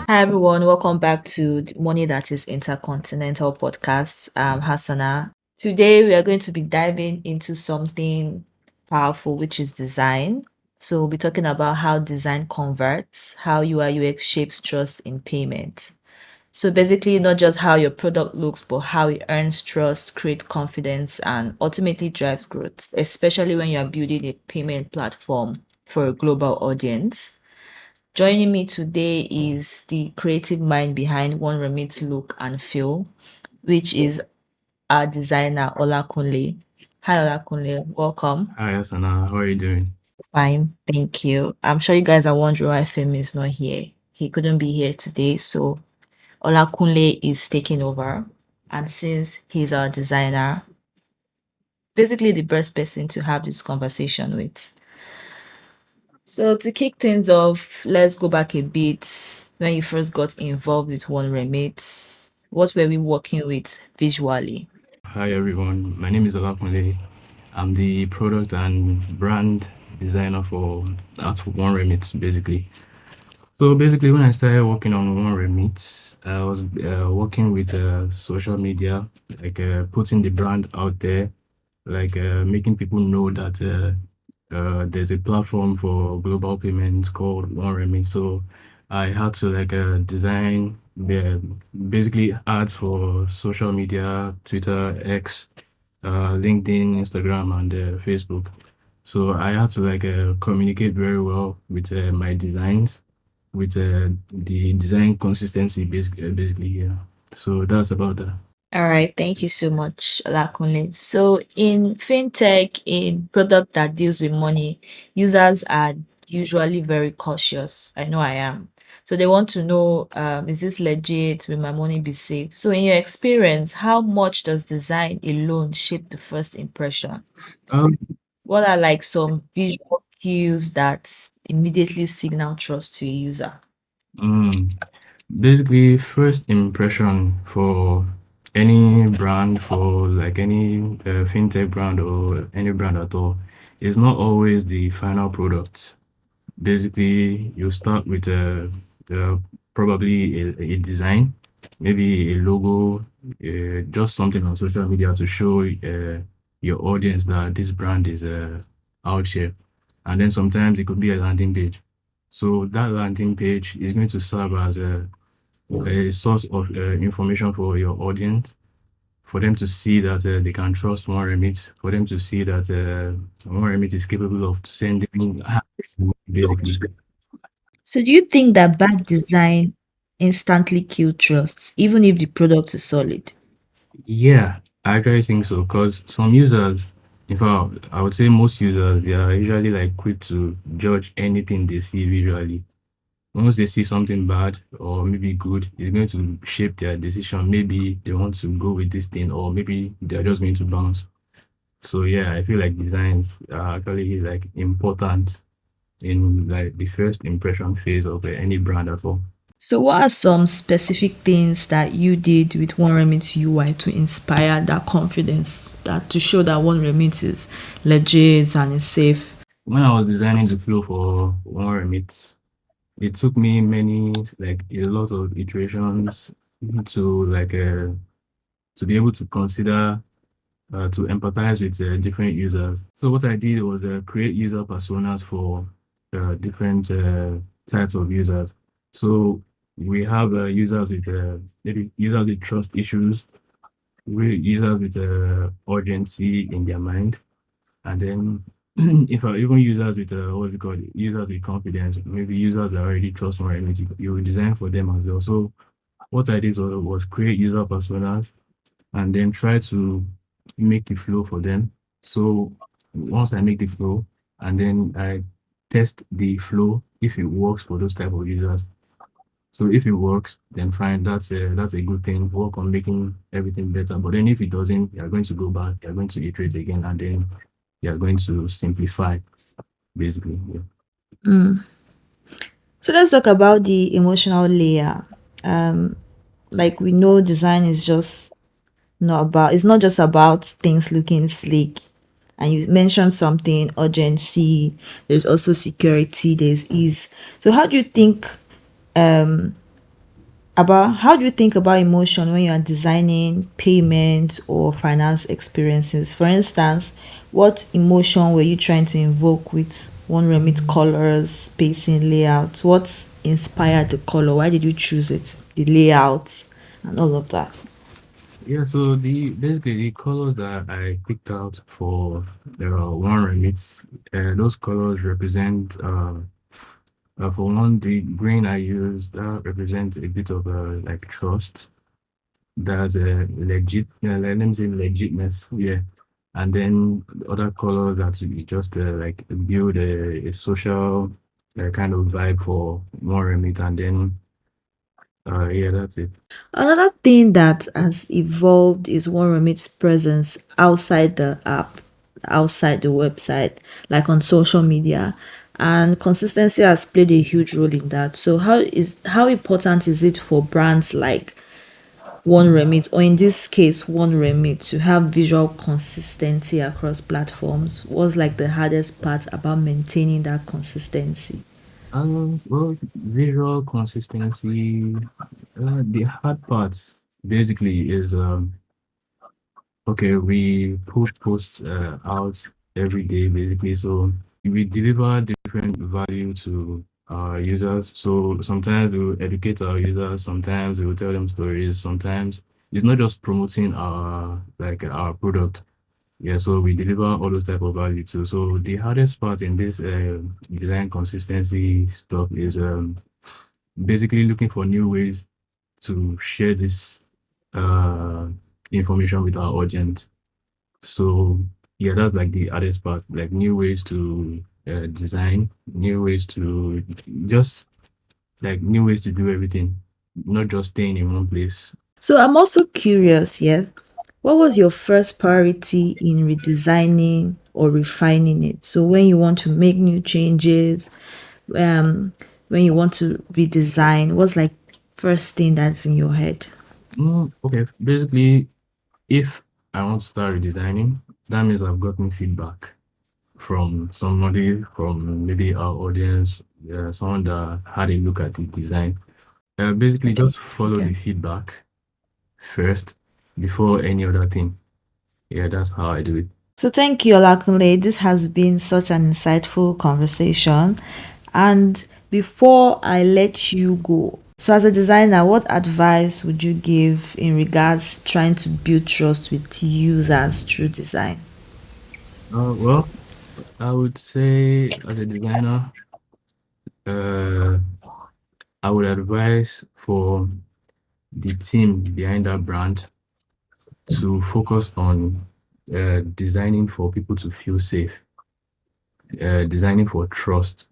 Hi everyone, welcome back to the Money That is Intercontinental podcast. I'm Hassana. Today we are going to be diving into something powerful, which is design. So we'll be talking about how design converts, how UI UX shapes trust in payment. So basically, not just how your product looks, but how it earns trust, creates confidence, and ultimately drives growth, especially when you are building a payment platform for a global audience. Joining me today is the creative mind behind Oneremit's look and feel, which is our designer Olakunle. Hi Olakunle, welcome. Hi, Asana. How are you doing? Fine, thank you. I'm sure you guys are wondering why Femi is not here. He couldn't be here today, so Olakunle is taking over. And since he's our designer, basically the best person to have this conversation with. So to kick things off, let's go back a bit. When you first got involved with One Remit, what were we working with visually? Hi, everyone. My name is Olakunle. I'm the product and brand designer for at Oneremit, basically. So basically, when I started working on Oneremit, I was working with social media, like putting the brand out there, like making people know that there's a platform for global payments called Oneremit. So I had to like design the basically ads for social media, Twitter, X, LinkedIn, Instagram, and Facebook. So I had to like communicate very well with my designs, with the design consistency, basically here. So that's about that. All right, thank you so much, Olakunle. So in fintech, in product that deals with money, users are usually very cautious. I know I am. So they want to know, is this legit? Will my money be safe? So in your experience, how much does design alone shape the first impression? Um, What are like some visual cues that immediately signal trust to a user? mm, Basically, first impression for any brand, for like any fintech brand or any brand at all, is not always the final product. Basically, you start with uh, probably a design, maybe a logo, just something on social media to show your audience that this brand is out here. And then sometimes it could be a landing page. So that landing page is going to serve as a source of information for your audience, for them to see that they can trust Oneremit, for them to see that Oneremit is capable of sending basically. So do you think that bad design instantly kill trust, even if the product is solid? Yeah, I actually think so because some users, in fact, I would say most users, they are usually like quick to judge anything they see visually. Once they see something bad or maybe good, it's going to shape their decision. Maybe they want to go with this thing, or maybe they're just going to bounce. So yeah, I feel like designs are actually like important in like the first impression phase of any brand at all. So what are some specific things that you did with One Remit UI to inspire that confidence, that to show that One Remit is legit and is safe? When I was designing the flow for Oneremit, it took me like a lot of iterations to like to be able to consider to empathize with different users. So what I did was create user personas for different types of users. So we have users with maybe users with trust issues, we users with urgency in their mind, and then if I even users with what's it called, users with confidence, maybe users that already trust more energy, you will design for them as well. So what I did was create user personas and then try to make the flow for them. So once I make the flow and then I test the flow if it works for those type of users. So if it works, then fine, that's a good thing. Work on making everything better. But then if it doesn't, you're going to go back, you're going to iterate again, and then you're going to simplify basically. Yeah. Mm. So let's talk about the emotional layer. Um, like we know design is just not about it's not just about things looking sleek. And you mentioned something urgency, there's also security, there's ease. So how do you think about emotion when you are designing payment or finance experiences? For instance, what emotion were you trying to invoke with one remit colors, spacing, layout? What inspired the color? Why did you choose it? The layouts and all of that. Yeah, so the basically the colors that I picked out for the one remix, those colors represent for one, the green I used that represents a bit of like trust. That's a legit, let me say legitness, yeah. And then the other colors that you just like build a social kind of vibe for more remit, and then yeah, that's it. Another thing that has evolved is one remit's presence outside the app, outside the website, like on social media. And consistency has played a huge role in that. So how important is it for brands like One Remit, or in this case One Remit, to have visual consistency across platforms? What's like the hardest part about maintaining that consistency? Well, visual consistency. The hard parts basically is okay. We push posts out every day basically, so we deliver different value to our users. So sometimes we will educate our users, sometimes we will tell them stories, sometimes it's not just promoting our like our product. Yeah, so we deliver all those type of value too. So the hardest part in this design consistency stuff is basically looking for new ways to share this uh information with our audience. So yeah, that's like the hardest part, like new ways to design, new ways to just like new ways to do everything, not just staying in one place. So I'm also curious, yeah. What was your first priority in redesigning or refining it? So when you want to make new changes, um, when you want to redesign, what's like first thing that's in your head? Okay, basically, if I want to start redesigning, that means I've gotten feedback from somebody from maybe our audience, someone that had a look at the design. Basically, just follow Okay. the feedback first before any other thing. Yeah, that's how I do it. So thank you, Olakunle. This has been such an insightful conversation. And before I let you go, so as a designer, what advice would you give in regards trying to build trust with users through design? Well, I would say as a designer, uh, I would advise for the team behind that brand to focus on designing for people to feel safe, designing for trust,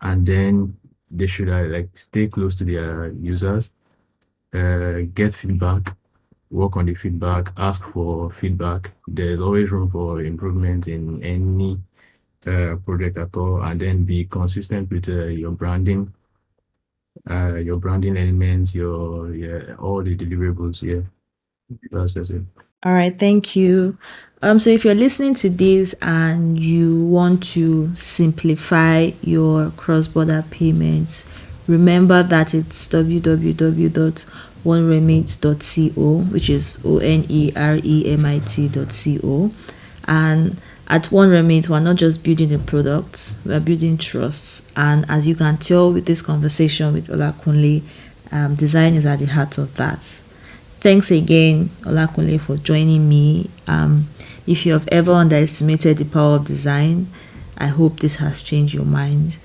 and then they should like stay close to their users, get feedback, work on the feedback, ask for feedback. There's always room for improvement in any project at all, and then be consistent with your branding elements, your yeah, all the deliverables. Yeah, that's just it. All right, thank you. So if you're listening to this and you want to simplify your cross-border payments, remember that it's www.oneremit.co, which is oneremit.co. And at One Remit, we're not just building the products, we're building trusts. And as you can tell with this conversation with Olakunle, design is at the heart of that. Thanks again, Olakunle, for joining me. If you have ever underestimated the power of design, I hope this has changed your mind.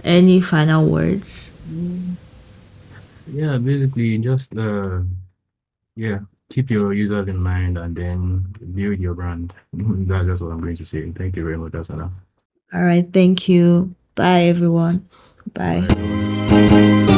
Any final words? Mm, Yeah, basically just yeah, keep your users in mind and then build your brand. That's just what I'm going to say. Thank you very much, Asana. All right, thank you. Bye, everyone. Bye. Bye, everyone.